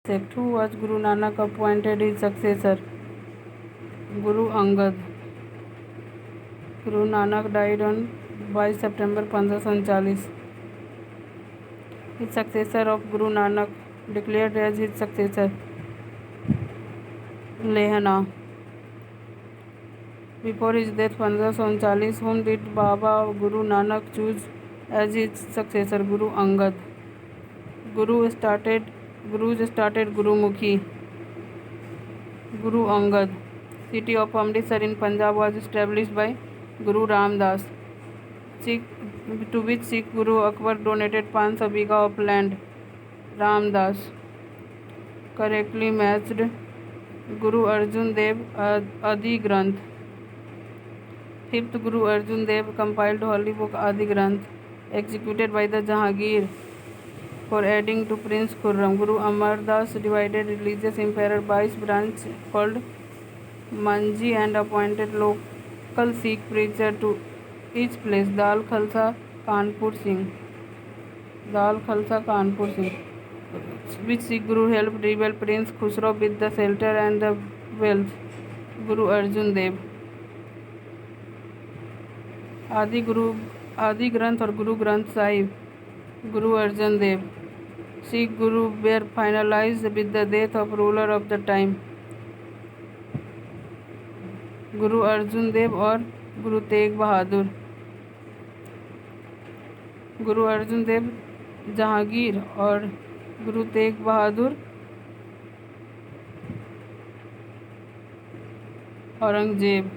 Sect. Who was Guru Nanak appointed his successor? Guru Angad. Guru Nanak died on 22 September 1539. His successor of Guru Nanak declared as his successor Lehana. Before his death 1539, whom did Baba Guru Nanak choose as his successor? Guru Angad. Gurus started Gurumukhi. Guru Angad. City of Amritsar in Punjab was established by Guru Ramdas, to which Sikh Guru Akbar donated 500 bigha of land. Ramdas correctly matched Guru Arjan Dev Adi Granth. 5th Guru Arjan Dev compiled holy book Adi Granth, executed by the Jahangir for adding to Prince Khurram. Guru Amar Das divided religious emperor by branch called Manji and appointed local Sikh preacher to each place. Dal Khalsa Kanpur Singh. Which Sikh Guru helped rebel Prince Khusro with the shelter and the wealth? Guru Arjan Dev. Adi Granth or Guru Granth Sahib. Guru Arjan Dev. Sikh Guru were finalized with the death of ruler of the time. Guru Arjan Dev or Guru Tegh Bahadur. Guru Arjan Dev Jahangir or Guru Tegh Bahadur Aurangzeb.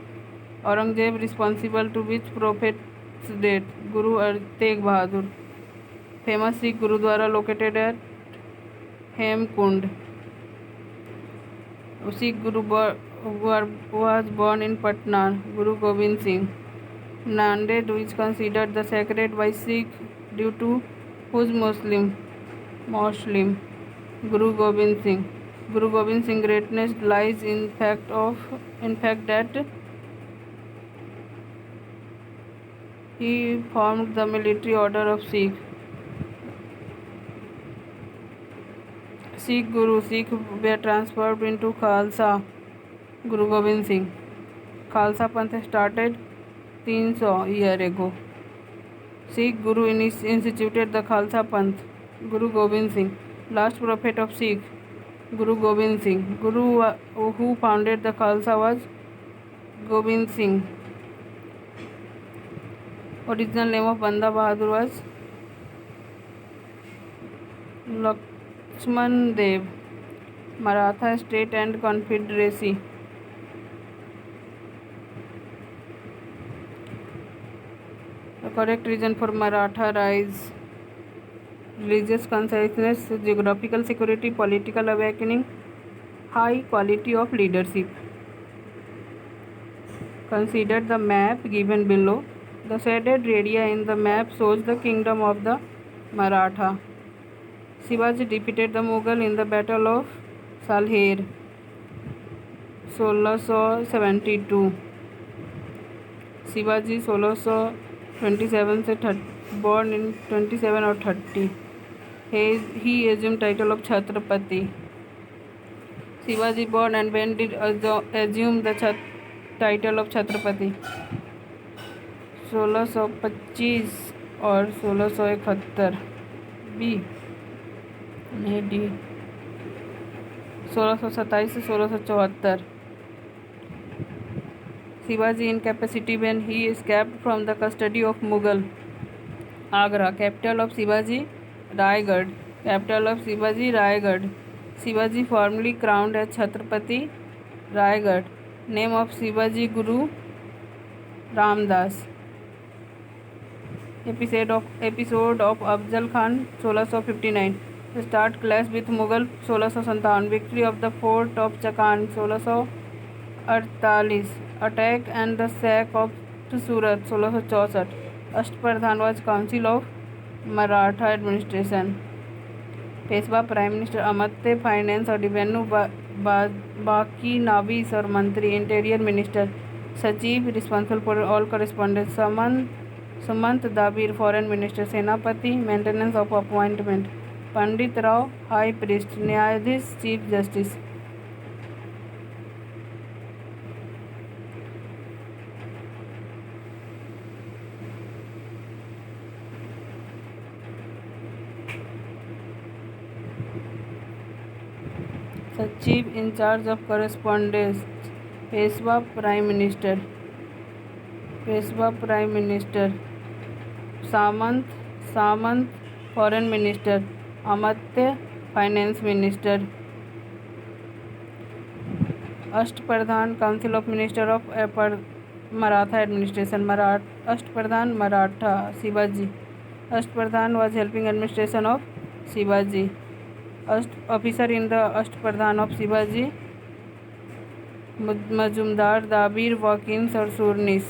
Aurangzeb responsible to which prophet's death? Guru Tegh Bahadur. Famous Sikh Gurudwara located at Hemkund. Sikh Guru was born in Patna. Guru Gobind Singh. Nanded is considered the sacred by Sikh due to whose Muslim? Guru Gobind Singh. Guru Gobind Singh's greatness lies in fact that he formed the military order of Sikh. Sikh were transferred into Khalsa. Guru Gobind Singh. Khalsa Panth started 300 years ago. Sikh Guru instituted the Khalsa Panth. Guru Gobind Singh. Last prophet of Sikh. Guru Gobind Singh. Guru who founded the Khalsa was Gobind Singh. Original name of Banda Bahadur was Lakshman Dev. Maratha State and Confederacy. The correct reason for Maratha rise: religious consciousness, geographical security, political awakening, high quality of leadership. Consider the map given below. The shaded area in the map shows the kingdom of the Maratha. Shivaji defeated the Mughal in the Battle of Salher, 1672. Shivaji 1627 से born in 27 or 30. He assumed title of Chhatrapati. Shivaji born and when did assume the title of Chhatrapati? 1625 और 1671. B नहीं D 1627 से 1674. Shivaji incapacity when he escaped from the custody of Mughal. Agra. Capital of Shivaji, Raigad. Shivaji formally crowned as Chhatrapati, Raigad. Name of Shivaji Guru, Ramdas. Episode of Afzal Khan, 1659. Start clash with Mughal, 1657. Victory of the fort of Chakan, 1648. Attack and the sack of Surat, 1664. Ashtapradhan was Council of Maratha Administration. Peshwa Prime Minister Amatya Finance और Revenue बाकी नाविस और मंत्री. Interior Minister Sachiv responsible for all correspondence. Samant Dabir Foreign Minister. Senapati Maintenance of Appointment. Pandit Rao high priest, Nyayadhish chief justice. Chief incharge of correspondence, Peshwa prime minister, Peshwa prime minister. Samant, Samant foreign minister, Amatya finance minister. Ashtapradhan, council of minister of Maratha administration, Ashtapradhan Maratha Shivaji. Ashtapradhan was helping administration of Shivaji. Officer in the Ashtapradhan of Shivaji, Majumdar, Dabir, Wakins और Surnis.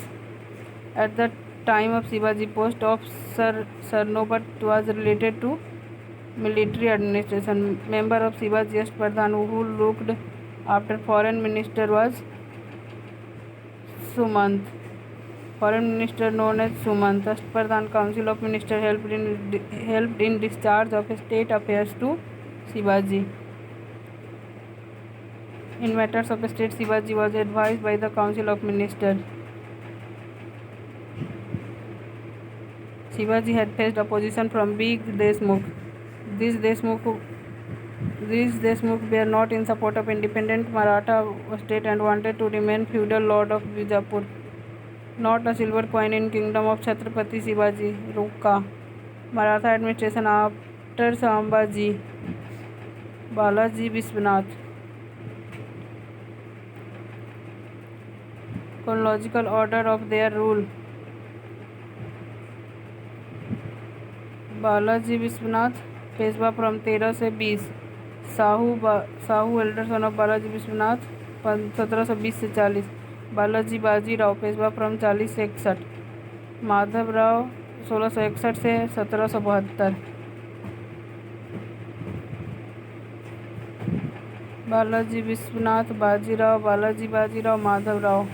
At the time of Shivaji, post of Sarnobat was related to military administration. Member of Shivaji Ashtapradhan who looked after foreign minister was Sumant. Foreign minister known as Sumant. Ashtapradhan, council of minister helped in discharge of state affairs to Shivaji. In matters of state, Shivaji was advised by the council of minister. Shivaji had faced opposition from big Deshmukh. These Deshmukh were not in support of independent Maratha state and wanted to remain feudal lord of Bijapur. Not a silver coin in kingdom of Chhatrapati Shivaji. Ruka. Maratha administration after Sambhaji. Balaji Vishwanath. Chronological order of their rule. Balaji Vishwanath, Peshwa from 13 से 20। Sahu elder son of Balaji Vishwanath 1720 से 40। Balaji Bajirao, Peshwa from 40 से 61। माधवराव 1661 से 1772। बालाजी विश्वनाथ, बाजीराव, बालाजी बाजीराव, माधवराव।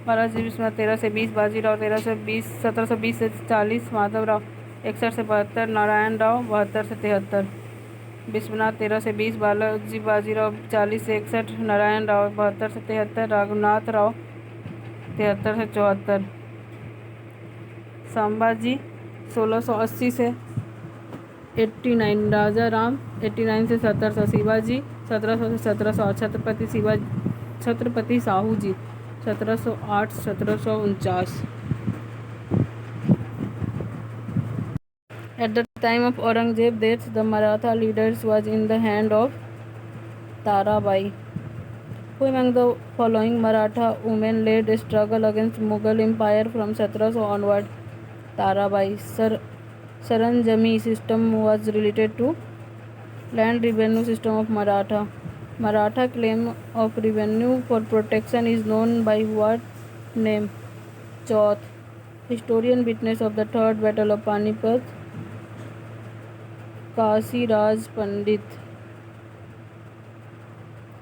बालाजी विश्वनाथ 13 से 20, बाजीराव 1720 से 40, माधवराव 61 से 72, नारायण राव 72 से 73। विश्वनाथ 13 से 20, बालाजी बाजीराव 40 से 61, नारायण राव 72 से 73, रघुनाथ राव 73 से 74। संभाजी 1680 से 89, राजा राम 89 से 1700, शिवाजी 1700 से 1700, छत्रपति साहू जी 1708 1749। At the time of Aurangzeb's death, the Maratha leaders was in the hand of Tarabai. Who among the following Maratha women led a struggle against Mughal Empire from 1700 onward? Tarabai. Saranjami system was related to land revenue system of Maratha. Maratha claim of revenue for protection is known by what name? Chauth. Historian witness of the third battle of Panipat, Kasi Raj Pandit.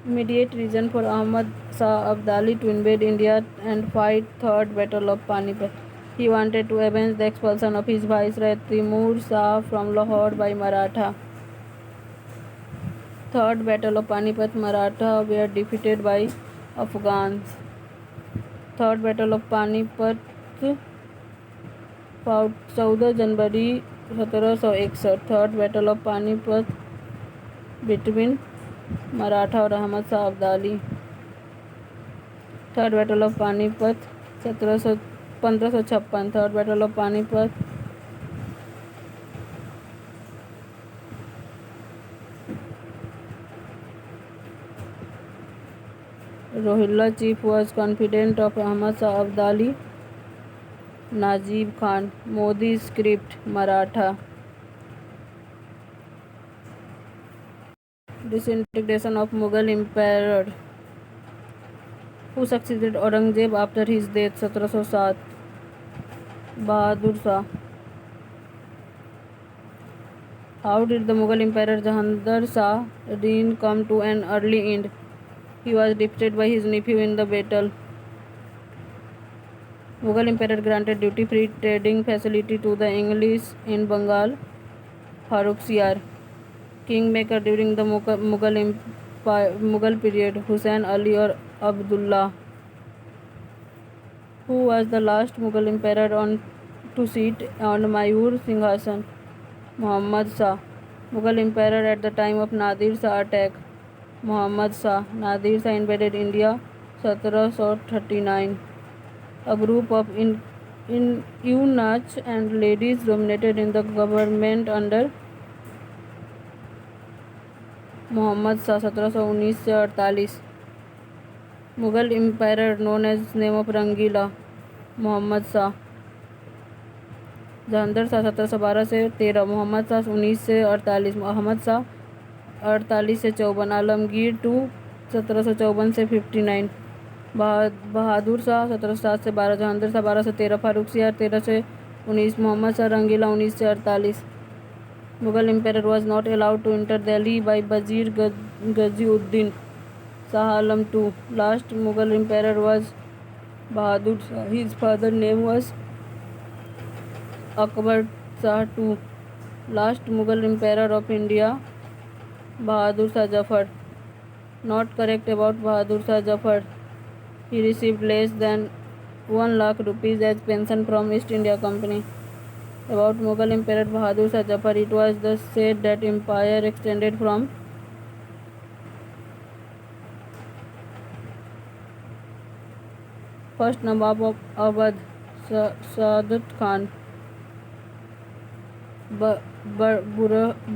Immediate reason for Ahmad Shah Abdali to invade India and fight third battle of Panipat. He wanted to avenge the expulsion of his viceroy Timur Shah from Lahore by Maratha. Third battle of Panipat, Maratha were defeated by Afghans. Third battle of Panipat fought 14 January 1761. Third battle of Panipat between Maratha और Ahmad Shah Abdali. Third battle of Panipat 1556. Third battle of Panipat Rohilla chief was confidant of Ahmad Shah Abdali. Najib Khan. Modi script Maratha. Disintegration of Mughal emperor. Who succeeded Aurangzeb after his death 1707? Bahadur Shah. How did the Mughal emperor Jahandar Shah reign come to an early end? He was defeated by his nephew in the battle. Mughal emperor granted duty-free trading facility to the English in Bengal. Farrukhsiyar, kingmaker during the Mughal period. Hussain Ali or Abdullah, who was the last Mughal emperor to sit on Mayur Singhasan. Muhammad Shah, Mughal emperor at the time of Nadir Shah attack. Muhammad Shah, Nadir Shah invaded India 1739. A group of eunuchs and ladies dominated in the government under Muhammad Shah 1719 से 48. Mughal emperor known as name of Rangila. Muhammad Shah. Jahangir Shah 1712 से 13. मोहम्मद शाह 19 से 48. अहमद शाह 48 से 54. Alamgir to 1754 से 59. बहादुर शाह 1707 से 12. जहांगीर शाह 12 से 13. फारुखसियार 13 से 19. मोहम्मद शाह रंगीला 19 से 48. Mughal emperor was not allowed to enter Delhi by Wazir Ghaziuddin Shah Alam II. Last Mughal emperor was Bahadur Shah. His father's name was Akbar Shah II. Last Mughal emperor of India, Bahadur Shah Zafar. Not correct about Bahadur Shah Zafar. He received less than 1 lakh rupees as pension from East India Company. About Mughal Emperor Bahadur Shah Zafar, it was thus said that empire extended from first Nawab of Awadh, Saadat Khan,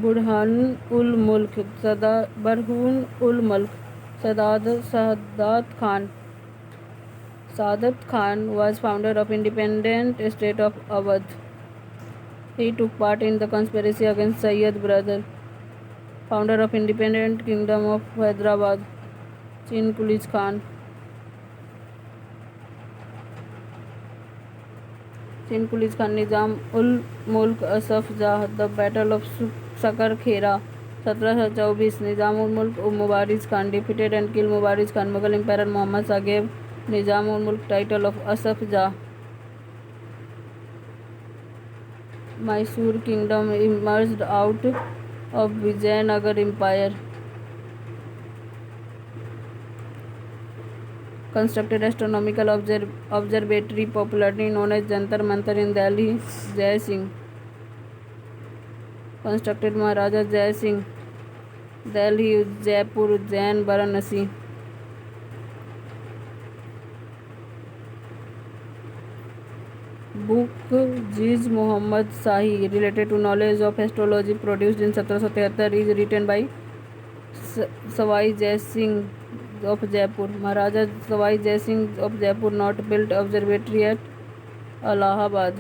Burhan ul Mulk, Sadat Khan. Saadat Khan was founder of independent state of Awadh. He took part in the conspiracy against Sayyid brother, founder of independent kingdom of Hyderabad, Chin Kulis Khan. Chin Kulis Khan, Nizam ul Mulk Asaf Jah, the Battle of Sakar Khera, 1724. Nizam ul Mulk Mubariz Khan defeated and killed Mubariz Khan. Mughal Emperor Muhammad Shah gave Nizam ul Mulk title of Asaf Jah. Mysore kingdom emerged out of Vijayanagar Empire. Constructed astronomical observatory popularly known as Jantar Mantar in Delhi, Jai Singh. Constructed Maharaja Jai Singh, Delhi, Jaipur, Ujjain, Varanasi. Book Jiz Muhammad Shahi related to knowledge of astrology produced in 1773 is written by Sawai Jai Singh of Jaipur. Maharaja Sawai Jai Singh of Jaipur not built observatory at Allahabad.